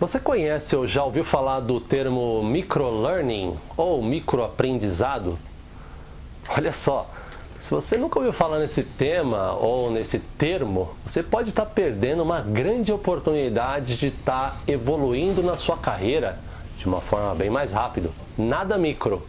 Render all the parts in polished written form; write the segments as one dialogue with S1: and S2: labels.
S1: Você conhece ou já ouviu falar do termo microlearning ou microaprendizado? Olha só, se você nunca ouviu falar nesse tema ou nesse termo, você pode estar perdendo uma grande oportunidade de estar evoluindo na sua carreira de uma forma bem mais rápida. Nada micro.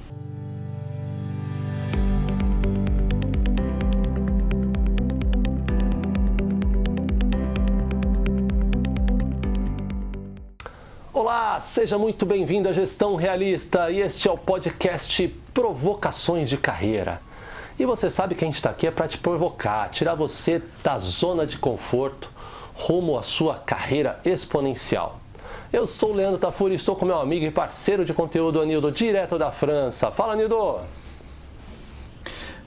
S1: Olá, seja muito bem-vindo à Gestão Realista e este é o podcast Provocações de Carreira. E você sabe que a gente está aqui é para te provocar, tirar você da zona de conforto rumo à sua carreira exponencial. Eu sou o Leandro Tafuri e estou com meu amigo e parceiro de conteúdo, Anildo, direto da França. Fala, Anildo!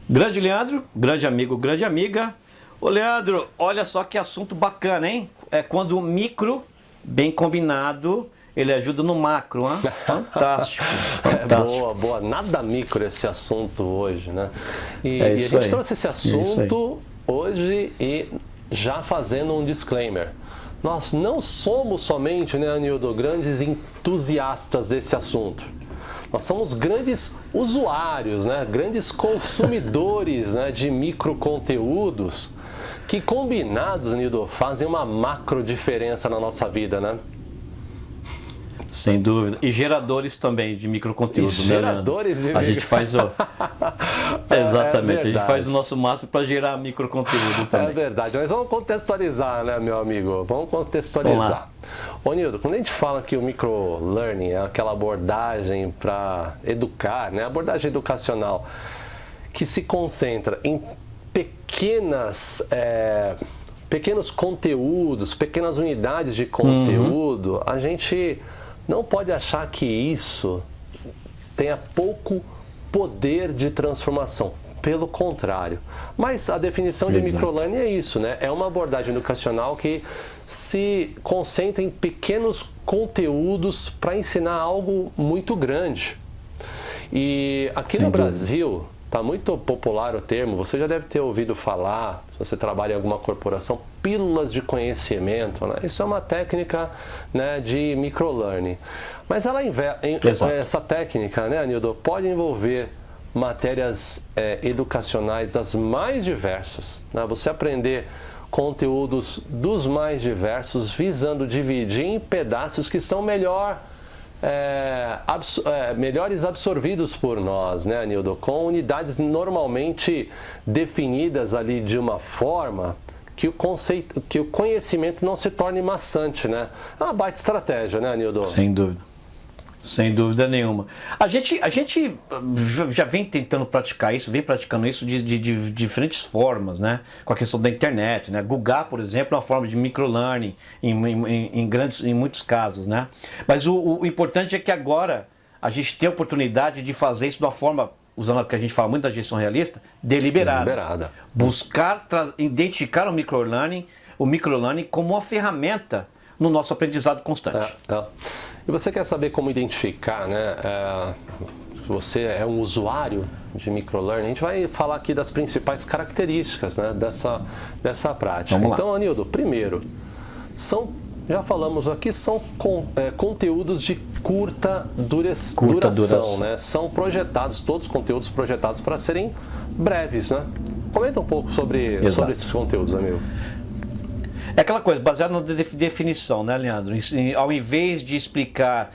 S2: Grande Leandro, grande amigo, grande amiga. Ô Leandro, olha só que assunto bacana, hein? É quando o micro, bem combinado, ele ajuda no macro, hein? Fantástico, fantástico.
S1: Boa. Nada micro esse assunto hoje, né? E
S2: É
S1: a
S2: isso
S1: gente
S2: aí.
S1: trouxe esse assunto hoje e já fazendo um disclaimer. Nós não somos somente, né, Anildo, grandes entusiastas desse assunto. Nós somos grandes usuários, né, grandes consumidores, né, de microconteúdos que combinados, Anildo, fazem uma macro diferença na nossa vida, né?
S2: Sem dúvida. E geradores também de microconteúdo, né,
S1: Geradores de
S2: Leandro? A gente faz o... Exatamente, a gente faz o nosso máximo para gerar microconteúdo também.
S1: É verdade, mas vamos contextualizar, né, meu amigo? Vamos contextualizar. Ô, Nildo, quando a gente fala que o microlearning é aquela abordagem para educar, né, abordagem educacional, que se concentra em pequenos conteúdos, pequenas unidades de conteúdo, a gente não pode achar que isso tenha pouco poder de transformação. Pelo contrário. Mas a definição de microlearning é isso, né? É uma abordagem educacional que se concentra em pequenos conteúdos para ensinar algo muito grande. E aqui no Brasil está muito popular o termo, você já deve ter ouvido falar, se você trabalha em alguma corporação, pílulas de conhecimento, né? Isso é uma técnica, né, de microlearning. Mas essa técnica, né, Anildo, pode envolver matérias educacionais das mais diversas, né? Você aprender conteúdos dos mais diversos, visando dividir em pedaços que são melhores absorvidos por nós, né, Anildo? Com unidades normalmente definidas ali de uma forma que o conhecimento não se torne maçante, né? É uma baita estratégia, né, Anildo?
S2: Sem dúvida. Sem dúvida nenhuma. A gente já vem tentando praticar isso, vem praticando isso de diferentes formas, né? Com a questão da internet, né? Google, por exemplo, é uma forma de microlearning em muitos casos, né? Mas o importante é que agora a gente tem a oportunidade de fazer isso de uma forma, usando o que a gente fala muito da gestão realista, deliberada. Buscar, identificar o microlearning como uma ferramenta no nosso aprendizado constante.
S1: E você quer saber como identificar, né? Se você é um usuário de microlearning, a gente vai falar aqui das principais características, né, dessa prática.
S2: Vamos lá.
S1: Então, Anildo, primeiro, já falamos aqui, são conteúdos de curta duração, né? São todos os conteúdos projetados para serem breves, né? Comenta um pouco sobre esses conteúdos, amigo.
S2: É aquela coisa, baseada na definição, né, Leandro? Ao invés de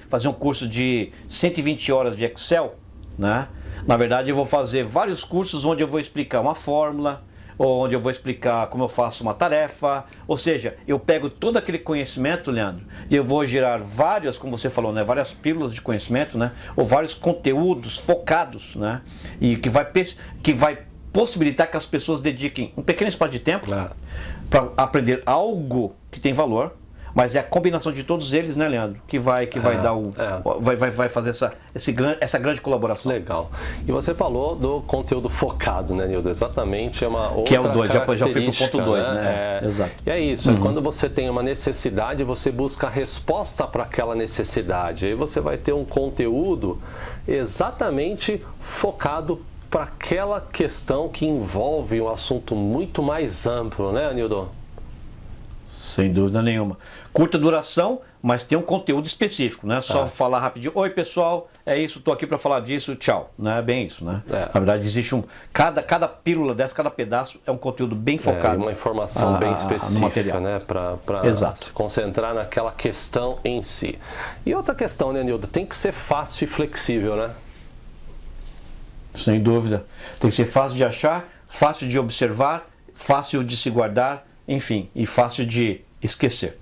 S2: fazer um curso de 120 horas de Excel, né? Na verdade, eu vou fazer vários cursos onde eu vou explicar uma fórmula, ou onde eu vou explicar como eu faço uma tarefa. Ou seja, eu pego todo aquele conhecimento, Leandro, e eu vou gerar várias, como você falou, né, várias pílulas de conhecimento, né? Ou vários conteúdos focados, né? E que vai possibilitar que as pessoas dediquem um pequeno espaço de tempo para aprender algo que tem valor, mas é a combinação de todos eles, né, Leandro, que vai fazer essa grande colaboração.
S1: Legal. E você falou do conteúdo focado, né, Nildo? Exatamente, é uma outra
S2: que é o 2, já fui pro
S1: característica,
S2: ponto 2, né?
S1: Exato. E é isso, é quando você tem uma necessidade, você busca a resposta para aquela necessidade. Aí você vai ter um conteúdo exatamente focado para aquela questão que envolve um assunto muito mais amplo, né, Anildo?
S2: Sem dúvida nenhuma. Curta duração, mas tem um conteúdo específico, não é só falar rapidinho, oi pessoal, é isso, estou aqui para falar disso, tchau. Não é bem isso, né? Na verdade, existe cada pílula dessa, cada pedaço é um conteúdo bem focado.
S1: Uma informação bem específica, né? Para se concentrar naquela questão em si. E outra questão, né, Nildo? Tem que ser fácil e flexível, né?
S2: Sem dúvida. Tem que ser fácil de achar, fácil de observar, fácil de se guardar, enfim, e fácil de esquecer.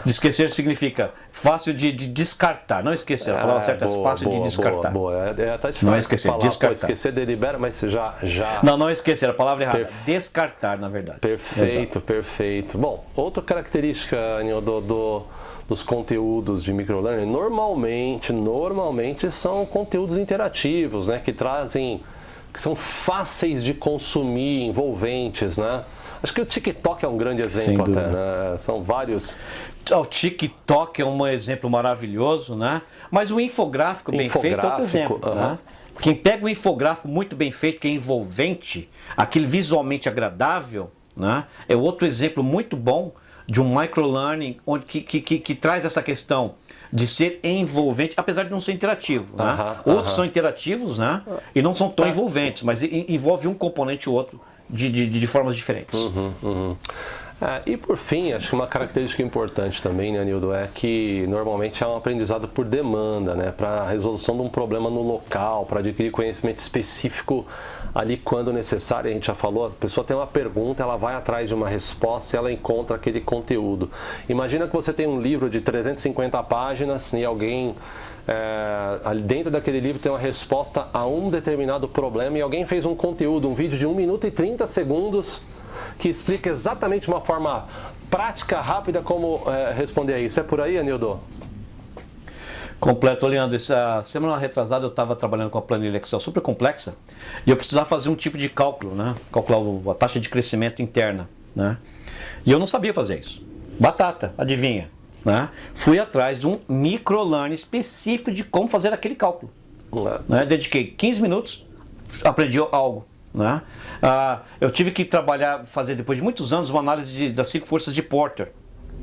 S2: De esquecer significa fácil de descartar, não esquecer, a palavra certa é fácil de descartar.
S1: Boa. Até te
S2: não esquecer,
S1: falar,
S2: descartar.
S1: Esquecer delibera, mas você já...
S2: Não esquecer, a palavra errada, descartar, na verdade.
S1: Perfeito. Bom, outra característica, Nildo, dos conteúdos de microlearning, normalmente são conteúdos interativos, né, que são fáceis de consumir, envolventes, né? Acho que o TikTok é um grande exemplo até, né? São vários.
S2: O TikTok é um exemplo maravilhoso, né? Mas o infográfico bem feito é outro exemplo, né? Quem pega o infográfico muito bem feito, que é envolvente, aquele visualmente agradável, né? É outro exemplo muito bom de um microlearning que traz essa questão de ser envolvente, apesar de não ser interativo, né? Outros são interativos, né? E não são tão envolventes, mas envolve um componente ou outro de formas diferentes.
S1: E por fim, acho que uma característica importante também, né, Nildo, é que normalmente é um aprendizado por demanda, né, para a resolução de um problema no local, para adquirir conhecimento específico ali quando necessário. A gente já falou, a pessoa tem uma pergunta, ela vai atrás de uma resposta e ela encontra aquele conteúdo. Imagina que você tem um livro de 350 páginas e alguém... ali dentro daquele livro tem uma resposta a um determinado problema e alguém fez um conteúdo, um vídeo de 1 minuto e 30 segundos que explica exatamente uma forma prática, rápida como responder a isso. É por aí, Anildo?
S2: Completo, Leandro. Essa semana retrasada eu estava trabalhando com a planilha Excel super complexa e eu precisava fazer um tipo de cálculo, né? Calcular a taxa de crescimento interna, né? E eu não sabia fazer isso. Batata, adivinha? Né? Fui atrás de um microlearning específico de como fazer aquele cálculo. Né? Dediquei 15 minutos, aprendi algo. Né? Eu tive que fazer depois de muitos anos uma análise das 5 forças de Porter.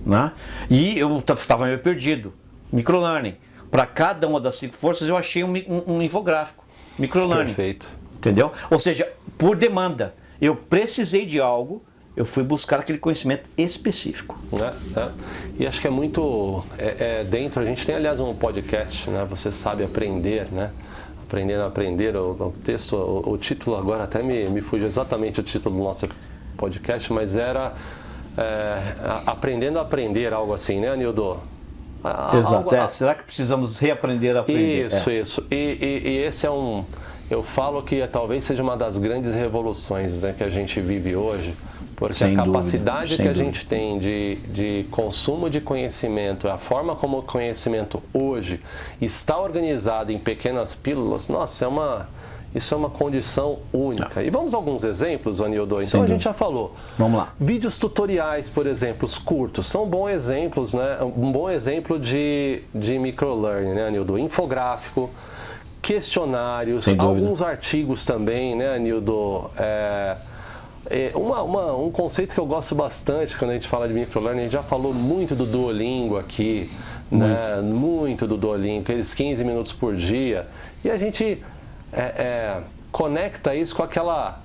S2: Né? E eu estava meio perdido. Microlearning. Para cada uma das 5 forças eu achei um infográfico. Microlearning.
S1: Perfeito.
S2: Entendeu? Ou seja, por demanda. Eu precisei de algo. Eu fui buscar aquele conhecimento específico.
S1: E acho que é muito dentro. A gente tem, aliás, um podcast, né? Você sabe aprender, né? Aprendendo a aprender. O texto, o título agora até me fugiu exatamente o título do nosso podcast, mas era Aprendendo a Aprender, algo assim, né, Anildo?
S2: Exato. Será que precisamos reaprender a aprender?
S1: Isso. E esse é um... Eu falo que talvez seja uma das grandes revoluções, né, que a gente vive hoje. Porque sem a capacidade dúvida, que a gente tem de consumo de conhecimento, a forma como o conhecimento hoje está organizado em pequenas pílulas, nossa, isso é uma condição única. E vamos a alguns exemplos, Anildo? Então a gente já falou.
S2: Vamos lá.
S1: Vídeos tutoriais, por exemplo, os curtos, são bons exemplos, né? Um bom exemplo de microlearning, né, Anildo? Infográfico, questionários, alguns artigos também, né, Anildo? Um conceito que eu gosto bastante quando a gente fala de microlearning, a gente já falou muito do Duolingo aqui, né? Muito do Duolingo, aqueles 15 minutos por dia, e a gente conecta isso com aquela...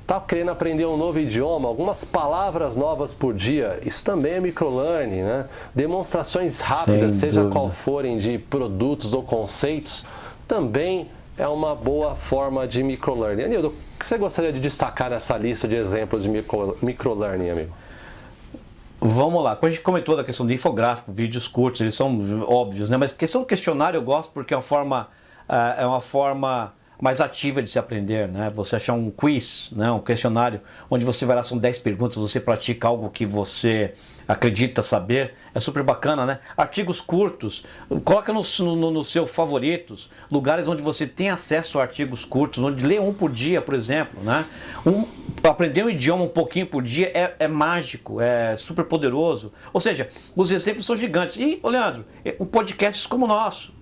S1: Tá querendo aprender um novo idioma, algumas palavras novas por dia, isso também é microlearning, né? Demonstrações rápidas, seja qual forem, de produtos ou conceitos, também é uma boa forma de microlearning. Anildo, o que você gostaria de destacar nessa lista de exemplos de microlearning, amigo?
S2: Vamos lá. Quando a gente comentou da questão de infográfico, vídeos curtos, eles são óbvios, né? Mas a questão do questionário eu gosto porque é uma forma mais ativa de se aprender, né? Você achar um quiz, né? Um questionário, onde você vai lá, são 10 perguntas, você pratica algo que você acredita saber, é super bacana, né? Artigos curtos, coloca no seu favoritos, lugares onde você tem acesso a artigos curtos, onde lê um por dia, por exemplo, né? Aprender um idioma um pouquinho por dia é mágico, é super poderoso. Ou seja, os exemplos são gigantes. E, Leandro, um podcast como o nosso,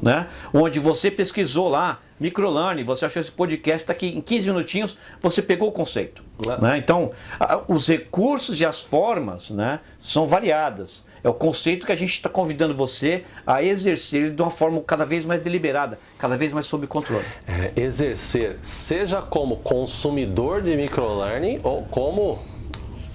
S2: né? Onde você pesquisou lá, microlearning, você achou esse podcast, está aqui em 15 minutinhos, você pegou o conceito. Né? Então, os recursos e as formas, né, são variadas. É o conceito que a gente está convidando você a exercer ele de uma forma cada vez mais deliberada, cada vez mais sob controle.
S1: Exercer, seja como consumidor de microlearning ou como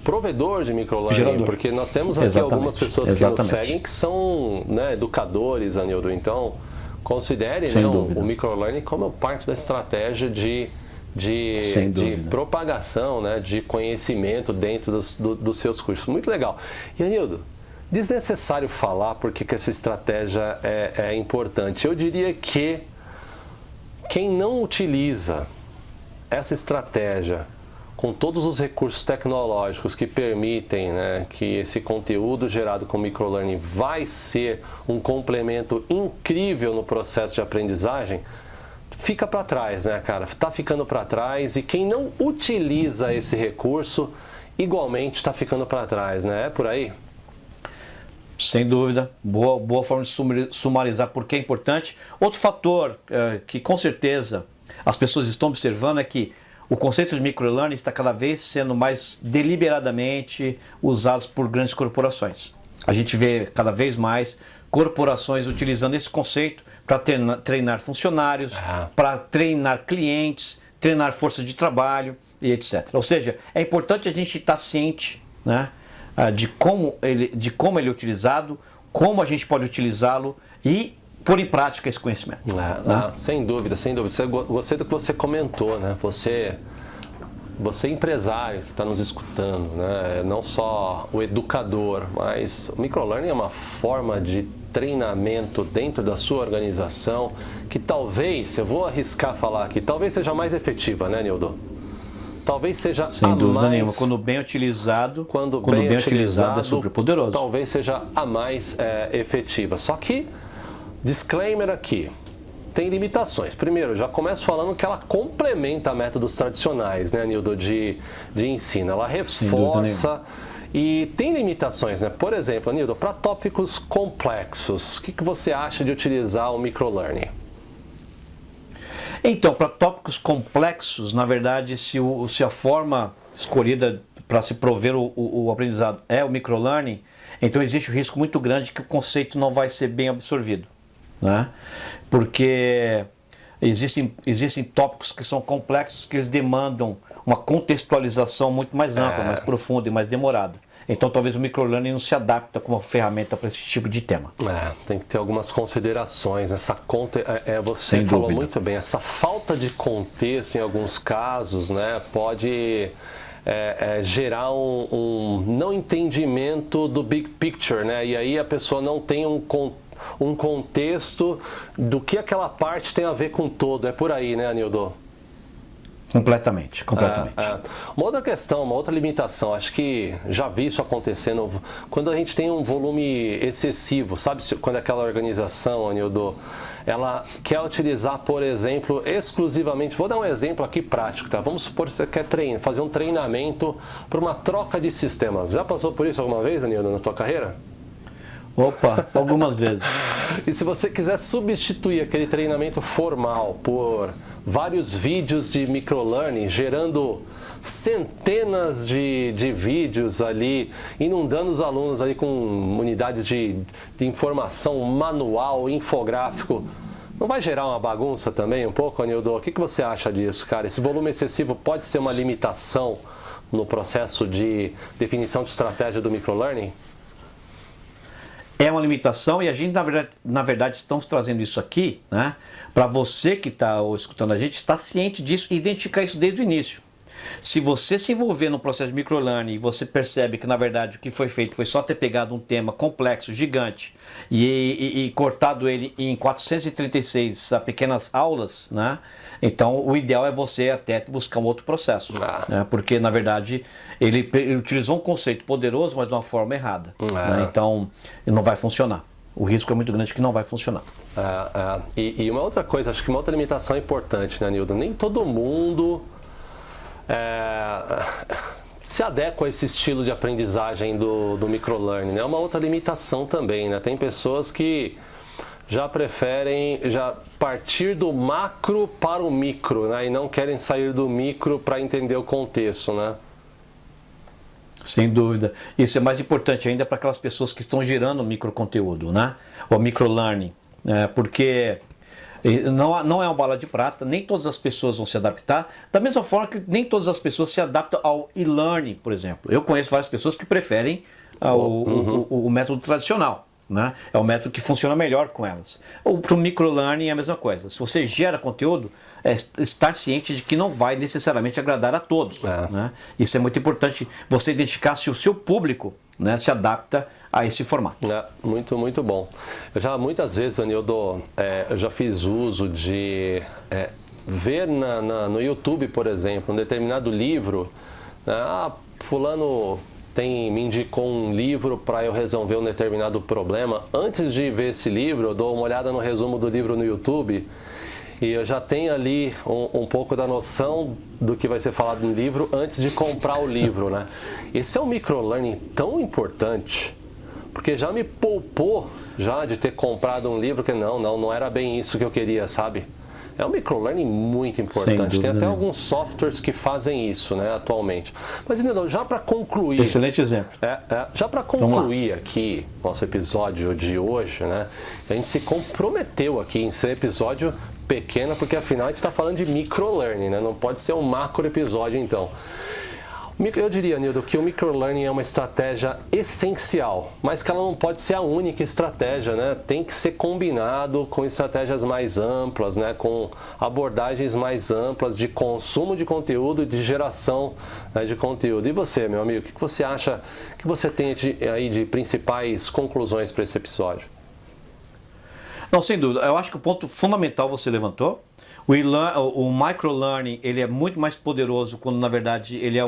S1: provedor de microlearning,
S2: Gerador.
S1: Porque nós temos aqui algumas pessoas que nos seguem que são, né, educadores, Anildo. Então, considere, né, o microlearning como parte da estratégia de propagação, né, de conhecimento dentro dos seus cursos. Muito legal. E, Anildo, desnecessário falar porque que essa estratégia é importante. Eu diria que quem não utiliza essa estratégia com todos os recursos tecnológicos que permitem, né, que esse conteúdo gerado com microlearning vai ser um complemento incrível no processo de aprendizagem, fica para trás, né, cara? Está ficando para trás, e quem não utiliza esse recurso igualmente está ficando para trás, né? É por aí?
S2: Sem dúvida, boa forma de sumarizar porque é importante. Outro fator que com certeza as pessoas estão observando é que o conceito de microlearning está cada vez sendo mais deliberadamente usado por grandes corporações. A gente vê cada vez mais corporações utilizando esse conceito para treinar funcionários, para treinar clientes, treinar força de trabalho e etc. Ou seja, é importante a gente estar ciente, né, de como ele é utilizado, como a gente pode utilizá-lo e pôr em prática esse conhecimento.
S1: Sem dúvida, sem dúvida. Gostei do que você comentou, né? Você é empresário que está nos escutando, né? Não só o educador, mas o microlearning é uma forma de treinamento dentro da sua organização que talvez, eu vou arriscar falar aqui, talvez seja mais efetiva, né, Nildo? Talvez seja
S2: sem dúvida nenhuma. Quando bem utilizado, é super poderoso.
S1: Talvez seja a mais efetiva. Só que, disclaimer aqui, tem limitações. Primeiro, já começo falando que ela complementa métodos tradicionais, né, Nildo, de ensino. Ela reforça e tem limitações, né? Por exemplo, Nildo, para tópicos complexos, o que você acha de utilizar o microlearning?
S2: Então, para tópicos complexos, na verdade, se a forma escolhida para se prover o aprendizado é o microlearning, então existe um risco muito grande que o conceito não vai ser bem absorvido, né? Porque existem tópicos que são complexos, que eles demandam uma contextualização muito mais ampla, mais profunda e mais demorada. Então talvez o microlearning não se adapta como ferramenta para esse tipo de tema.
S1: Tem que ter algumas considerações. Você falou muito bem, essa falta de contexto em alguns casos, né, pode gerar um não entendimento do big picture, né? E aí a pessoa não tem um contexto do que aquela parte tem a ver com todo. É por aí, né, Anildo?
S2: Completamente.
S1: Uma outra questão, uma outra limitação, acho que já vi isso acontecendo, quando a gente tem um volume excessivo, sabe, quando aquela organização, Anildo, ela quer utilizar, por exemplo, exclusivamente, vou dar um exemplo aqui prático, tá? Vamos supor que você quer fazer um treinamento para uma troca de sistemas. Já passou por isso alguma vez, Anildo, na tua carreira?
S2: Opa, algumas vezes.
S1: E se você quiser substituir aquele treinamento formal por vários vídeos de microlearning, gerando centenas de vídeos ali, inundando os alunos ali com unidades de informação, manual, infográfico, não vai gerar uma bagunça também um pouco, Anildo? O que você acha disso, cara? Esse volume excessivo pode ser uma limitação no processo de definição de estratégia do microlearning?
S2: É uma limitação e a gente, na verdade, estamos trazendo isso aqui, né, para você que está escutando a gente, estar ciente disso e identificar isso desde o início. Se você se envolver no processo de microlearning e você percebe que, na verdade, o que foi feito foi só ter pegado um tema complexo, gigante, e cortado ele em 436 pequenas aulas, né? Então, o ideal é você até buscar um outro processo, né? Porque, na verdade, ele utilizou um conceito poderoso, mas de uma forma errada. Né? Então, não vai funcionar. O risco é muito grande que não vai funcionar.
S1: E uma outra coisa, acho que uma outra limitação importante, né, Nildo? Nem todo mundo se adequa a esse estilo de aprendizagem do microlearning, né? É uma outra limitação também, né? Tem pessoas que já preferem partir do macro para o micro, né? E não querem sair do micro para entender o contexto, né?
S2: Sem dúvida. Isso é mais importante ainda para aquelas pessoas que estão gerando microconteúdo, né? Ou microlearning, porque não é uma bala de prata, nem todas as pessoas vão se adaptar, da mesma forma que nem todas as pessoas se adaptam ao e-learning, por exemplo. Eu conheço várias pessoas que preferem o método tradicional. Né? É o método que funciona melhor com elas. Para o microlearning é a mesma coisa. Se você gera conteúdo, estar ciente de que não vai necessariamente agradar a todos. Né? Isso é muito importante, você identificar se o seu público, né, se adapta a esse formato.
S1: Muito, muito bom. Muitas vezes, Anildo, eu já fiz uso de ver no YouTube, por exemplo, um determinado livro, fulano me indicou um livro para eu resolver um determinado problema. Antes de ver esse livro, eu dou uma olhada no resumo do livro no YouTube e eu já tenho ali um pouco da noção do que vai ser falado no livro antes de comprar o livro, né? Esse é um microlearning tão importante, porque já me poupou já de ter comprado um livro que não era bem isso que eu queria, sabe? É um microlearning muito importante. Tem até alguns softwares que fazem isso, né, atualmente. Mas, Nildo, já para concluir...
S2: Excelente exemplo.
S1: Já para concluir aqui nosso episódio de hoje, né, a gente se comprometeu aqui em ser episódio pequeno, porque afinal a gente está falando de microlearning, né? Não pode ser um macro episódio, então. Eu diria, Nildo, que o microlearning é uma estratégia essencial, mas que ela não pode ser a única estratégia, né? Tem que ser combinado com estratégias mais amplas, né? Com abordagens mais amplas de consumo de conteúdo e de geração, né, de conteúdo. E você, meu amigo, o que você acha que você tem aí de principais conclusões para esse episódio?
S2: Não, sem dúvida. Eu acho que o ponto fundamental você levantou. O microlearning, ele é muito mais poderoso quando, na verdade, ele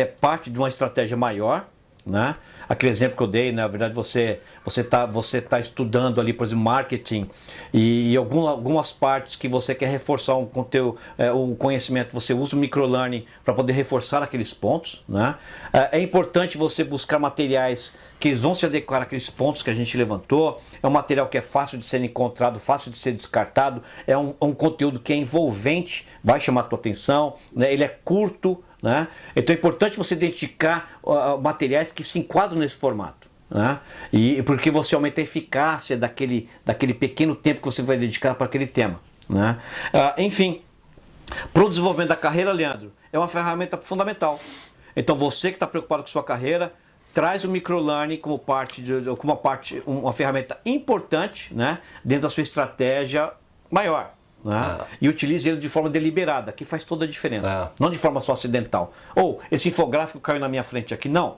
S2: é parte de uma estratégia maior, né? Aquele exemplo que eu dei, na verdade, você tá estudando ali, por exemplo, marketing e algumas partes que você quer reforçar um conhecimento, você usa o microlearning para poder reforçar aqueles pontos, né? É importante você buscar materiais que eles vão se adequar àqueles pontos que a gente levantou. É um material que é fácil de ser encontrado, fácil de ser descartado, é um conteúdo que é envolvente, vai chamar a tua atenção, né? Ele é curto, né? Então é importante você identificar materiais que se enquadram nesse formato, né? E porque você aumenta a eficácia daquele pequeno tempo que você vai dedicar para aquele tema, né? Enfim, para o desenvolvimento da carreira, Leandro, é uma ferramenta fundamental. Então você que está preocupado com sua carreira, traz o microlearning como uma ferramenta importante, né, dentro da sua estratégia maior. Né? E utilize ele de forma deliberada, que faz toda a diferença. Não de forma só acidental. Ou, esse infográfico caiu na minha frente aqui. Não.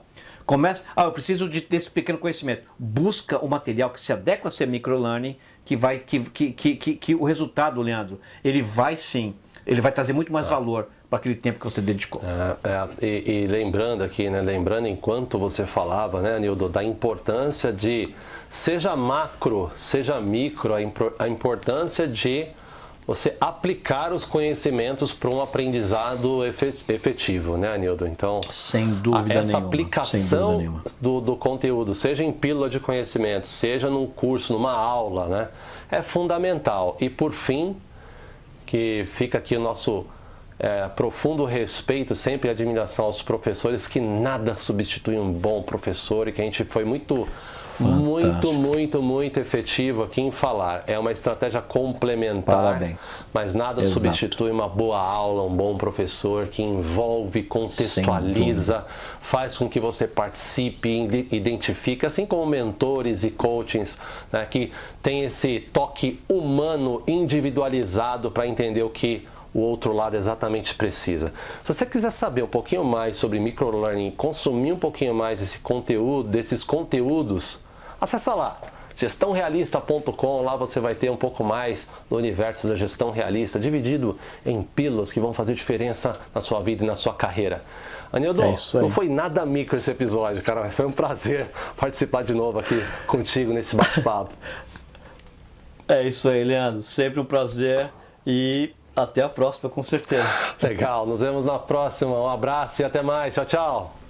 S2: Eu preciso desse pequeno conhecimento. Busca o material que se adequa a ser microlearning, que o resultado, Leandro, ele vai trazer muito mais valor para aquele tempo que você dedicou.
S1: E lembrando aqui, né, enquanto você falava, né, Nildo, da importância de, seja macro, seja micro, a importância de você aplicar os conhecimentos para um aprendizado efetivo, né, Nildo? Então,
S2: sem dúvida
S1: essa
S2: nenhuma,
S1: aplicação do conteúdo, seja em pílula de conhecimento, seja num curso, numa aula, né, é fundamental. E por fim, que fica aqui o nosso profundo respeito, sempre admiração aos professores, que nada substitui um bom professor, e que a gente foi muito efetivo aqui em falar. É uma estratégia complementar.
S2: Parabéns.
S1: Mas nada substitui uma boa aula, um bom professor que envolve, contextualiza, faz com que você participe, identifique, assim como mentores e coachings, né, que tem esse toque humano individualizado para entender o que o outro lado exatamente precisa. Se você quiser saber um pouquinho mais sobre microlearning, consumir um pouquinho mais desses conteúdos, acessa lá, gestãorealista.com. Lá você vai ter um pouco mais do universo da gestão realista, dividido em pílulas que vão fazer diferença na sua vida e na sua carreira. Anildo, não foi nada micro esse episódio, cara. Foi um prazer participar de novo aqui contigo nesse bate-papo.
S2: É isso aí, Leandro. Sempre um prazer e até a próxima, com certeza.
S1: Legal, nos vemos na próxima. Um abraço e até mais. Tchau, tchau.